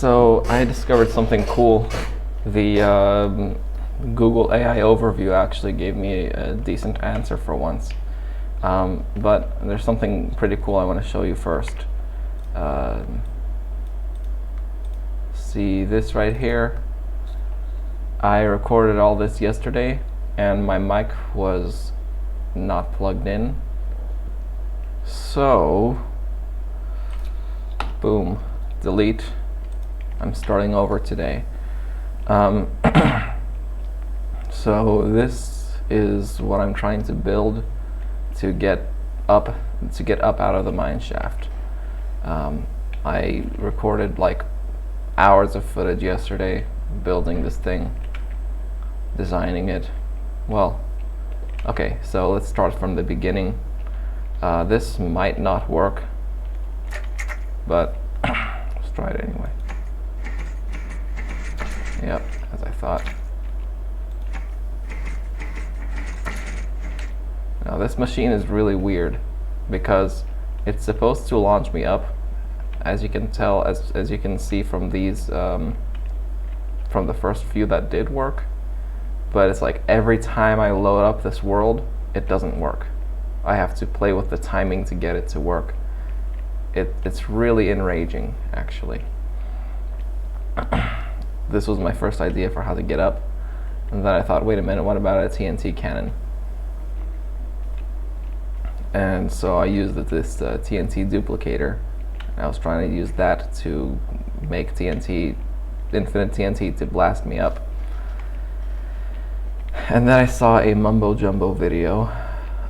So I discovered something cool. The Google AI overview actually gave me a decent answer for once. But there's something pretty cool I want to show you first. See this right here? I recorded all this yesterday and my mic was not plugged in. So, boom, delete. I'm starting over today. So this is what I'm trying to build to get up out of the mine shaft. I recorded like hours of footage yesterday building this thing, designing it. Well, okay, so let's start from the beginning. This might not work, but let's try it anyway. Yep, as I thought. Now this machine is really weird because it's supposed to launch me up, as you can tell, as you can see from these, from the first few that did work. But it's like every time I load up this world, it doesn't work. I have to play with the timing to get it to work. It's really enraging, actually. This was my first idea for how to get up, and then I thought, wait a minute, what about a TNT cannon? And so I used this TNT duplicator. I was trying to use that to make TNT, infinite TNT, to blast me up. And then I saw a mumbo jumbo video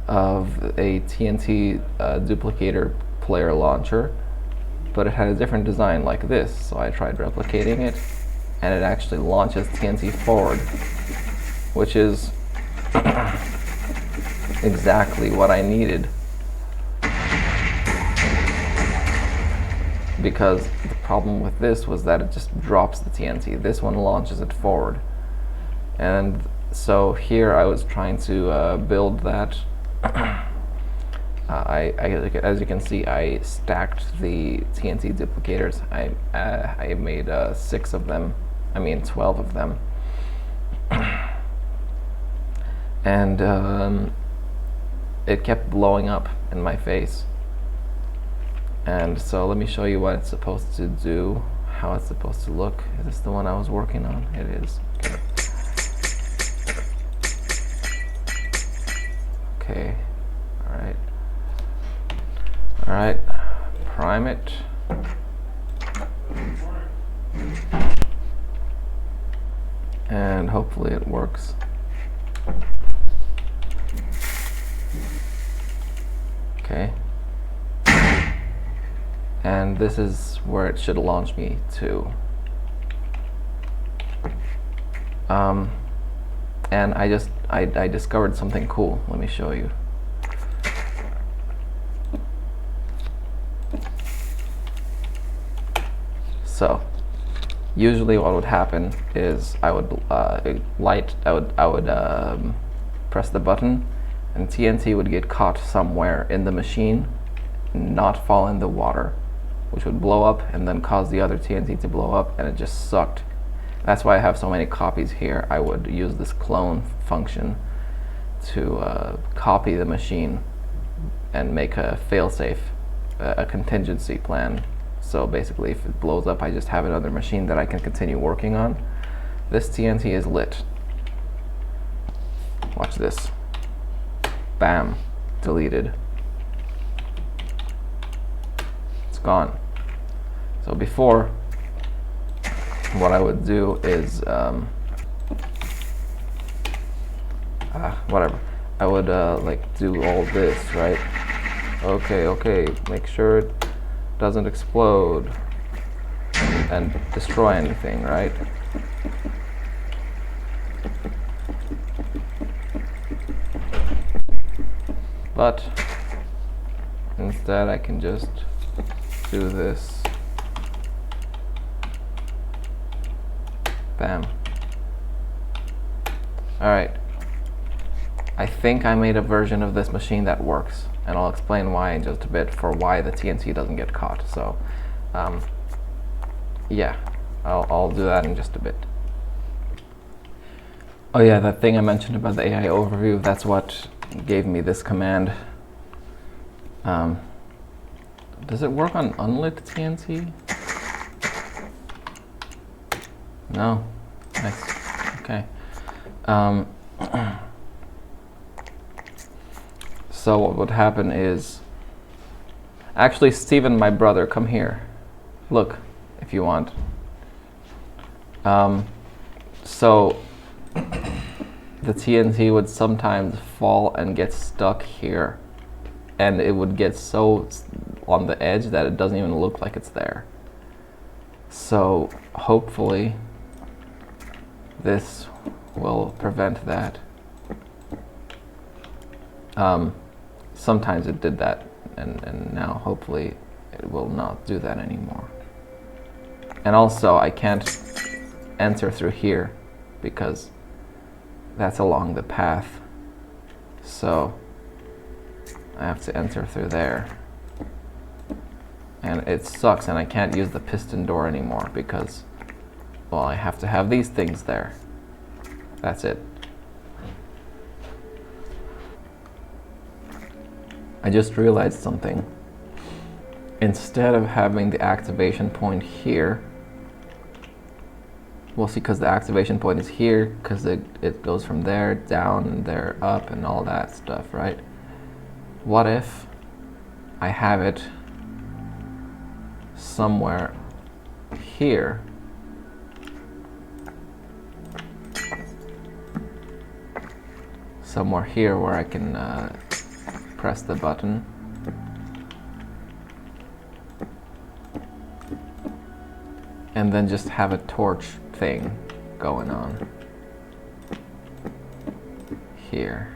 of a TNT duplicator player launcher, but it had a different design like this. So I tried replicating it, and it actually launches TNT forward, which is exactly what I needed. Because the problem with this was that it just drops the TNT. This one launches it forward. And so here I was trying to build that. As you can see, I stacked the TNT duplicators. I made 6 of them. I mean 12 of them. And it kept blowing up in my face. And so let me show you what it's supposed to do, how it's supposed to look. Is this the one I was working on? It is. Okay. Alright. Alright. Prime it. And hopefully it works. Okay. And this is where it should launch me to. And I discovered something cool. Let me show you. So, usually what would happen is I would press the button, and TNT would get caught somewhere in the machine, not fall in the water, which would blow up and then cause the other TNT to blow up, and it just sucked. That's why I have so many copies here. I would use this clone function to copy the machine and make a failsafe, a contingency plan. So basically, if it blows up, I just have another machine that I can continue working on. This TNT is lit. Watch this. Bam. Deleted. It's gone. So before, what I would do is, whatever. I would like do all this, right? Okay, make sure it doesn't explode and destroy anything, right? But instead I can just do this. Bam. Alright. I think I made a version of this machine that works, and I'll explain why in just a bit, for why the TNT doesn't get caught. So, yeah. I'll do that in just a bit. Oh yeah, that thing I mentioned about the AI overview, that's what gave me this command. Does it work on unlit TNT? No. Nice. Okay. So what would happen is, actually, Steven, my brother, come here. Look, if you want. So the TNT would sometimes fall and get stuck here, and it would get so on the edge that it doesn't even look like it's there. So hopefully this will prevent that. Sometimes it did that, and now hopefully it will not do that anymore. And also I can't enter through here because that's along the path, so I have to enter through there, and it sucks, and I can't use the piston door anymore because, well, I have to have these things there. That's it. I just realized something. Instead of having the activation point here, well, see, because the activation point is here, because it goes from there down and there up and all that stuff, right? What if I have it somewhere here? Somewhere here where I can press the button. And then just have a torch thing going on here.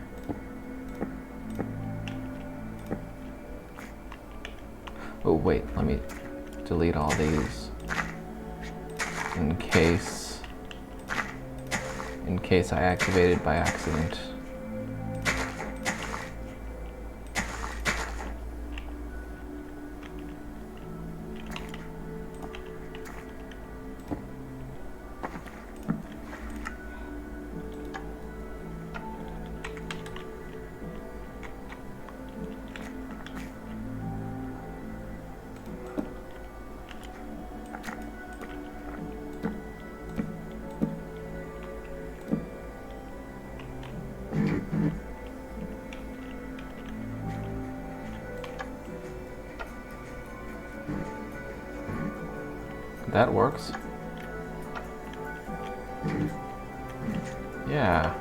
Oh wait, let me delete all these in case I activate it by accident. That works. Yeah.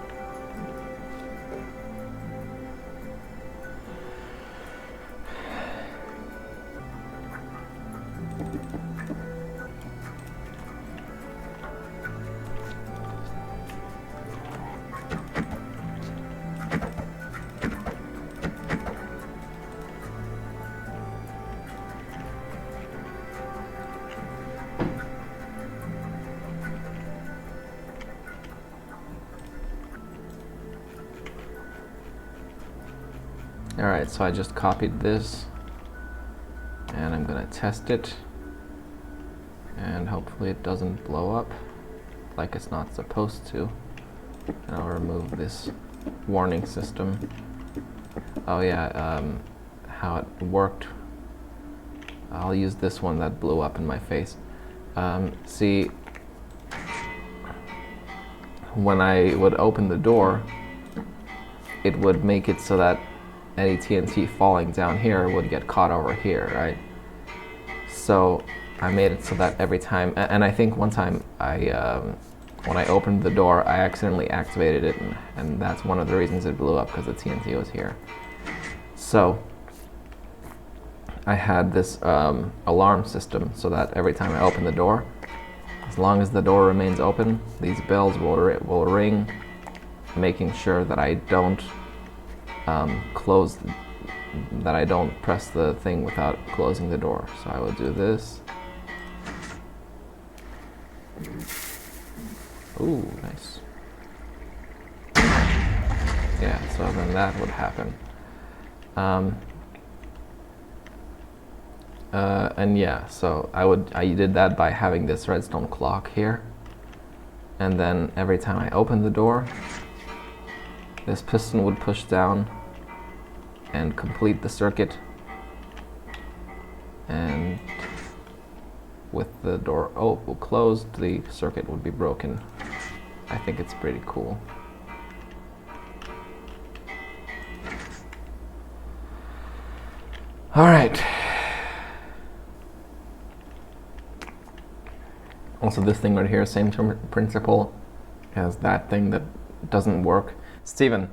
Alright, so I just copied this and I'm gonna test it, and hopefully it doesn't blow up like it's not supposed to. And I'll remove this warning system. Oh yeah, how it worked. I'll use this one that blew up in my face. See, when I would open the door, it would make it so that any TNT falling down here would get caught over here, right? So I made it so that every time, and I think one time when I opened the door, I accidentally activated it, and that's one of the reasons it blew up, because the TNT was here. So I had this alarm system so that every time I open the door, as long as the door remains open, these bells will ring, making sure that I don't that I don't press the thing without closing the door. So I will do this. Ooh, nice. Yeah, so then that would happen. And yeah, so I did that by having this redstone clock here. And then every time I open the door, this piston would push down and complete the circuit. And with the door closed, the circuit would be broken. I think it's pretty cool. All right. Also, this thing right here, same principle as that thing that doesn't work. Steven,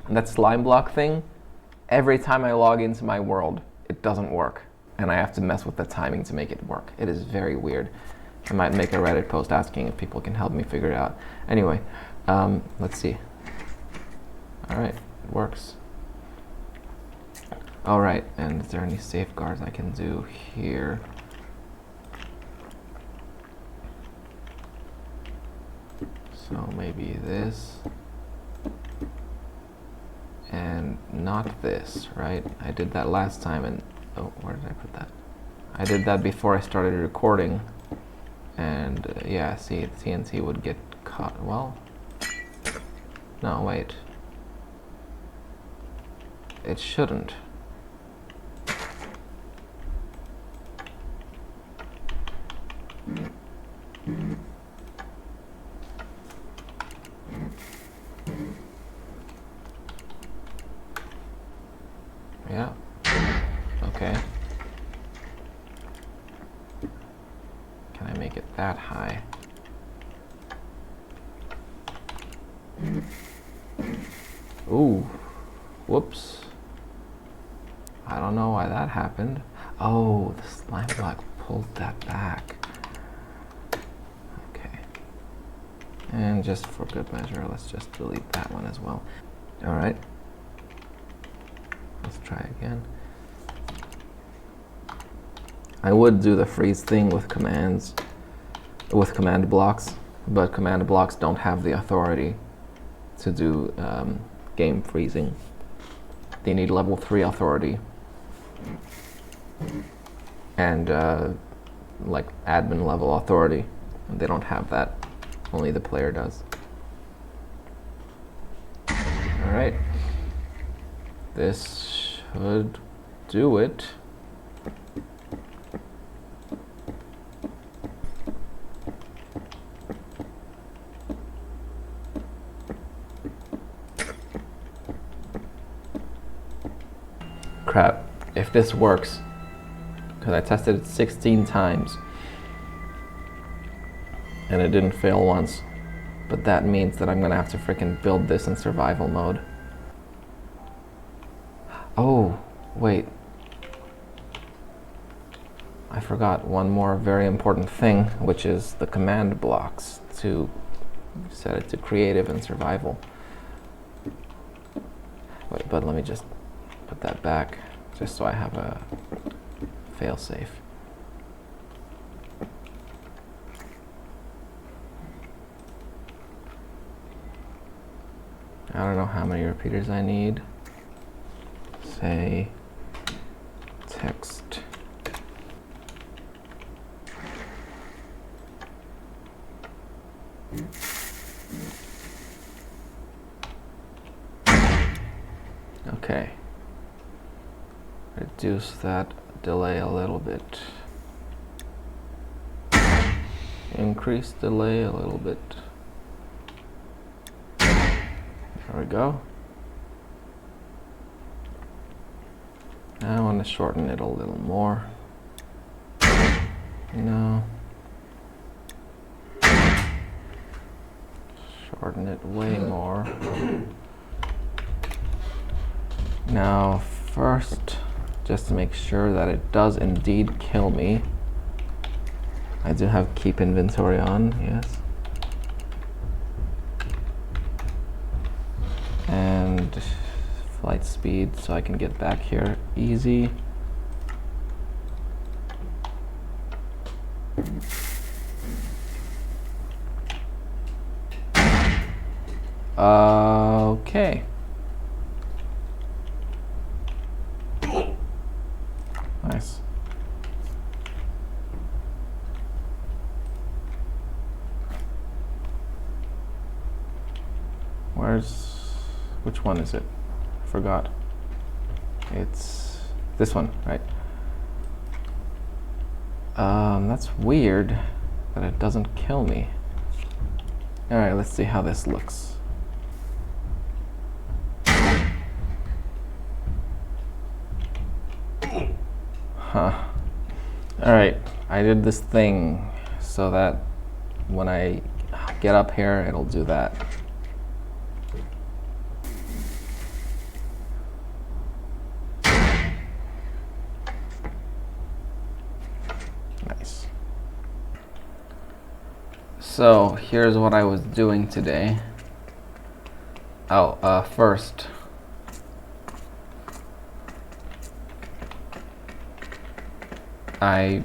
that slime block thing, every time I log into my world, it doesn't work. And I have to mess with the timing to make it work. It is very weird. I might make a Reddit post asking if people can help me figure it out. Anyway, let's see. All right, it works. All right, and is there any safeguards I can do here? So maybe this, and not this, right? I did that last time, and oh, where did I put that? I did that before I started recording, and yeah, see, the TNT would get caught. Well, no, wait. It shouldn't. Yeah. Okay. Can I make it that high? Ooh. Whoops. I don't know why that happened. Oh, the slime block pulled that back. Okay. And just for good measure, let's just delete that one as well. All right. Let's try again. I would do the freeze thing with commands, with command blocks, but command blocks don't have the authority to do game freezing. They need level 3 authority and like admin level authority. And they don't have that. Only the player does. All right. This should do it. Crap, if this works, because I tested it 16 times and it didn't fail once, but that means that I'm gonna have to freaking build this in survival mode. Oh, wait. I forgot one more very important thing, which is the command blocks to set it to creative and survival. Wait, but let me just put that back, just so I have a fail-safe. I don't know how many repeaters I need. Say text. Okay. Reduce that delay a little bit. Increase delay a little bit. There we go. Now I want to shorten it a little more. No. Shorten it way more. Now, first, just to make sure that it does indeed kill me, I do have keep inventory on, yes. And flight speed, so I can get back here easy. Okay. Nice. which one is it? I forgot. It's this one, right? That's weird that it doesn't kill me. All right, let's see how this looks. Huh. All right, I did this thing so that when I get up here, it'll do that. Nice. So here's what I was doing today. First, I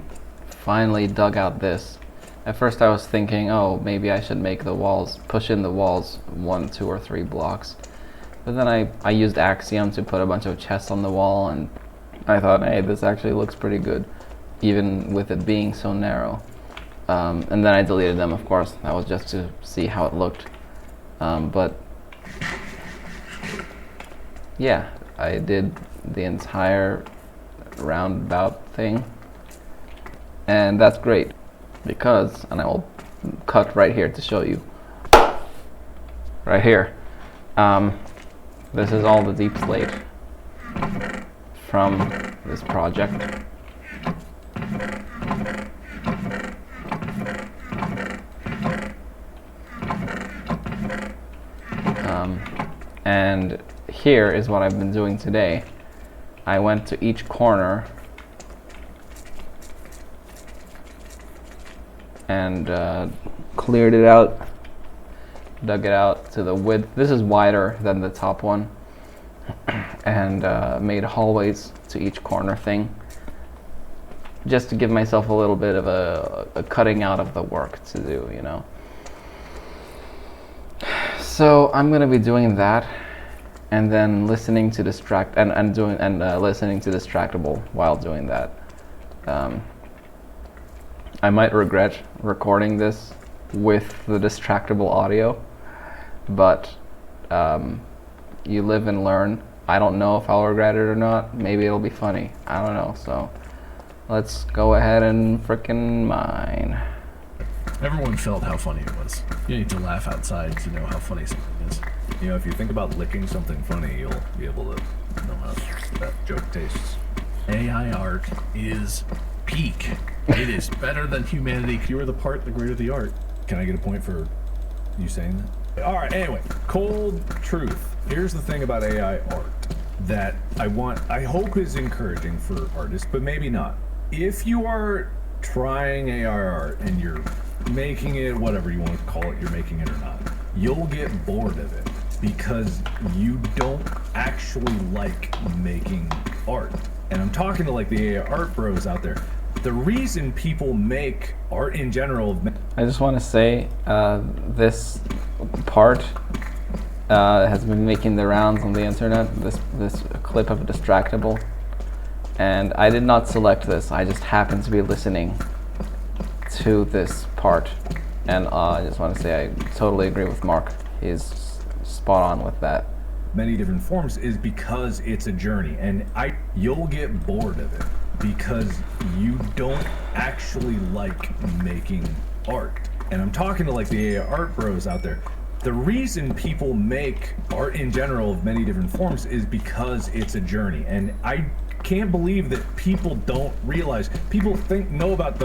finally dug out this. At first I was thinking, oh, maybe I should make the walls, push in the walls 1, 2, or 3 blocks. But then I used Axiom to put a bunch of chests on the wall, and I thought, hey, this actually looks pretty good, even with it being so narrow. And then I deleted them, of course. That was just to see how it looked. But yeah, I did the entire roundabout thing. And that's great, because, and I will cut right here to show you, right here, this is all the deep slate from this project. And here is what I've been doing today. I went to each corner and cleared it out, dug it out to the width. This is wider than the top one, and made hallways to each corner thing, just to give myself a little bit of a cutting out of the work to do, you know. So I'm gonna be doing that, and then listening to listening to Distractable while doing that. I might regret recording this with the Distractable audio, but you live and learn. I don't know if I'll regret it or not. Maybe it'll be funny. I don't know. So let's go ahead and frickin' mine. Everyone felt how funny it was. You need to laugh outside to know how funny something is. You know, if you think about licking something funny, you'll be able to know how that joke tastes. AI art is peak. It is better than humanity. The fewer the part, the greater the art. Can I get a point for you saying that? Alright, anyway, cold truth. Here's the thing about AI art that I hope is encouraging for artists, but maybe not. If you are trying AI art and you're making it, whatever you want to call it, you're making it or not, you'll get bored of it because you don't actually like making art. And I'm talking to like the AI art bros out there. The reason people make art in general... I just want to say this part has been making the rounds on the internet, this clip of Distractable. And I did not select this, I just happened to be listening to this part. And I just want to say I totally agree with Mark. He's spot on with that. Many different forms is because it's a journey, and you'll get bored of it because you don't actually like making art. And I'm talking to like the AI art bros out there. The reason people make art in general of many different forms is because it's a journey. And I can't believe that people don't realize. People know about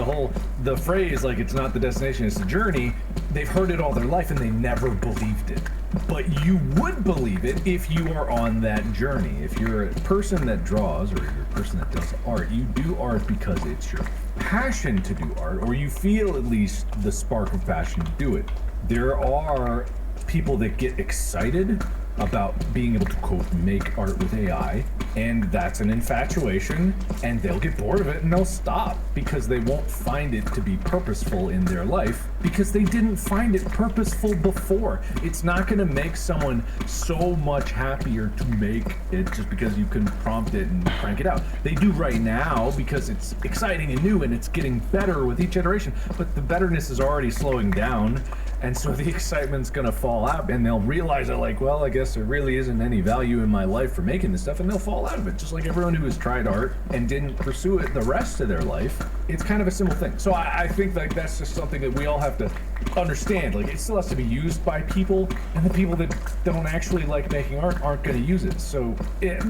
the phrase like it's not the destination, it's the journey. They've heard it all their life and they never believed it. But you would believe it if you are on that journey. If you're a person that draws or you're a person that does art, you do art because it's your passion to do art, or you feel at least the spark of passion to do it. There are people that get excited about being able to, quote, make art with AI, and that's an infatuation, and they'll get bored of it and they'll stop because they won't find it to be purposeful in their life because they didn't find it purposeful before. It's not going to make someone so much happier to make it just because you can prompt it and crank it out. They do right now because it's exciting and new and it's getting better with each iteration, but the betterness is already slowing down. And so the excitement's gonna fall out, and they'll realize that, like, well, I guess there really isn't any value in my life for making this stuff, and they'll fall out of it. Just like everyone who has tried art and didn't pursue it the rest of their life. It's kind of a simple thing. So I think like that's just something that we all have to understand. Like, it still has to be used by people, and the people that don't actually like making art aren't going to use it. So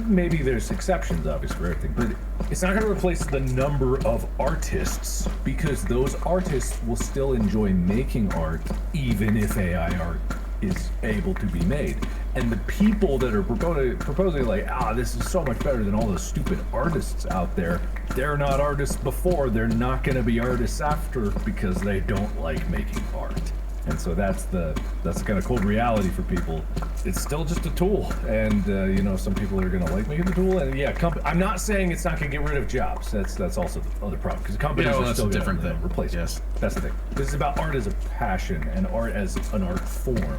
maybe there's exceptions, obviously, for everything, but it's not going to replace the number of artists, because those artists will still enjoy making art even if AI art is able to be made. And the people that are proposing like, this is so much better than all those stupid artists out there, they're not artists before, they're not going to be artists after, because they don't like making art. And so that's the kind of cold reality for people. It's still just a tool, and some people are going to like making the tool. And yeah, I'm not saying it's not going to get rid of jobs. That's also the other problem, because companies are still going to replace it. That's the thing. This is about art as a passion and art as an art form.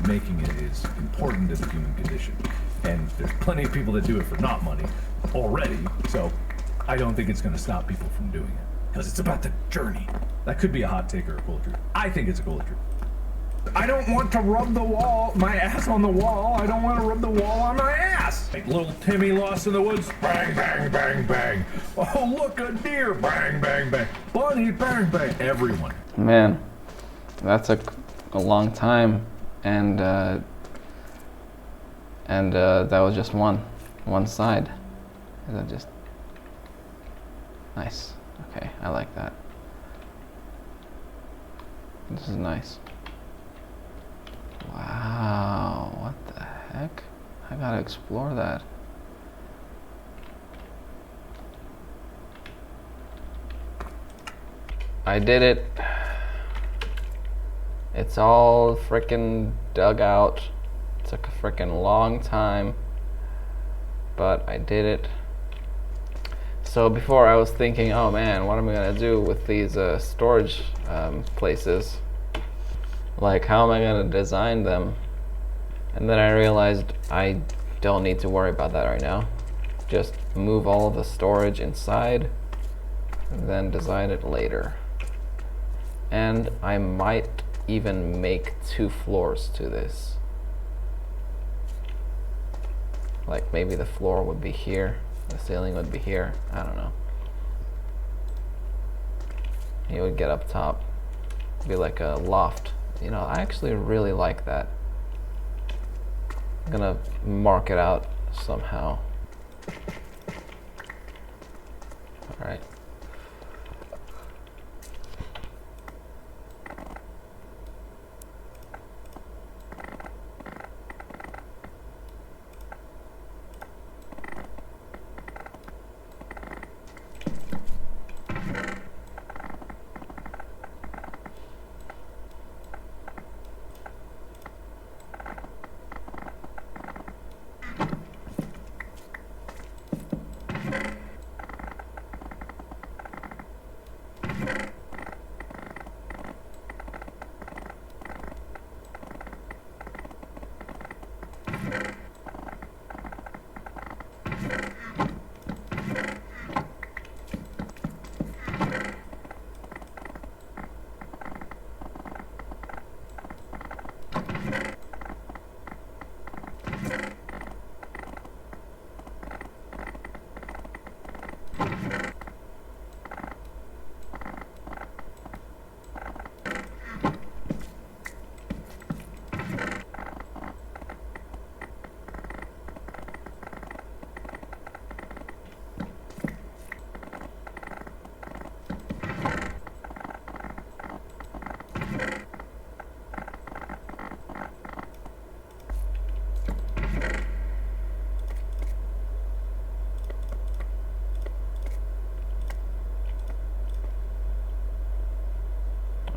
Making it is important to the human condition, and there's plenty of people that do it for not money already. So I don't think it's going to stop people from doing it, because it's about the journey. That could be a hot take or a cold truth. I think it's a cold truth. I don't want to rub my ass on the wall. I don't want to rub the wall on my ass. Like little Timmy lost in the woods. Bang, bang, bang, bang. Oh, look, a deer. Bang, bang, bang. Bunny, bang, bang. Everyone. Man, that's a long time, and that was just one side. Is that just nice? Okay, I like that. This is nice. Wow, what the heck? I gotta explore that. I did it. It's all frickin' dug out. It took a frickin' long time, but I did it. So before I was thinking, oh man, what am I gonna do with these storage places? Like, how am I gonna design them? And then I realized I don't need to worry about that right now. Just move all of the storage inside and then design it later. And I might even make 2 floors to this. Like, maybe the floor would be here, the ceiling would be here, I don't know. You would get up top, be like a loft. I actually really like that. I'm gonna mark it out somehow. All right.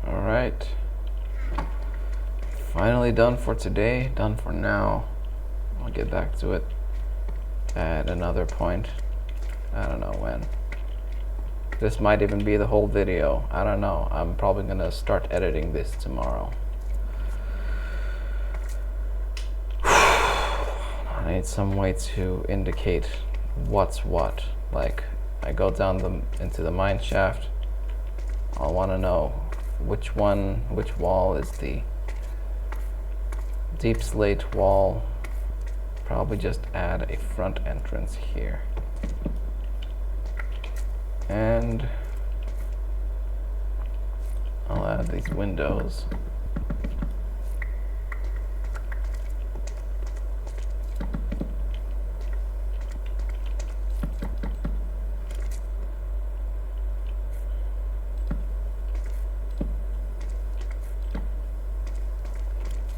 Alright, finally done for today, done for now. I'll get back to it at another point. I don't know when. This might even be the whole video, I don't know. I'm probably gonna start editing this tomorrow. I need some way to indicate what's what. Like, I go down into the mine shaft, I'll want to know which wall is the deep slate wall. Probably just add a front entrance here. And I'll add these windows.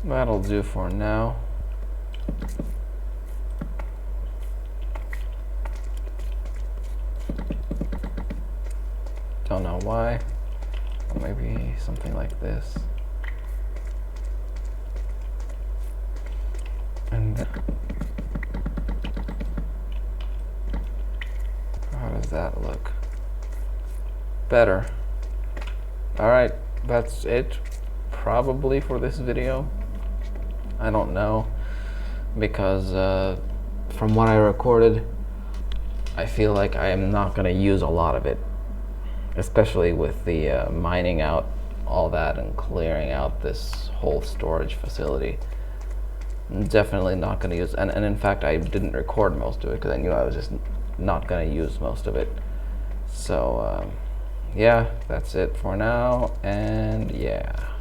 That'll do for now. Don't know why. Or maybe something like this. And then, how does that look? Better. Alright, that's it probably for this video. I don't know, because from what I recorded, I feel like I am not going to use a lot of it, especially with the mining out all that and clearing out this whole storage facility. I'm definitely not going to use, and in fact I didn't record most of it because I knew I was just not going to use most of it. So yeah, that's it for now, and yeah.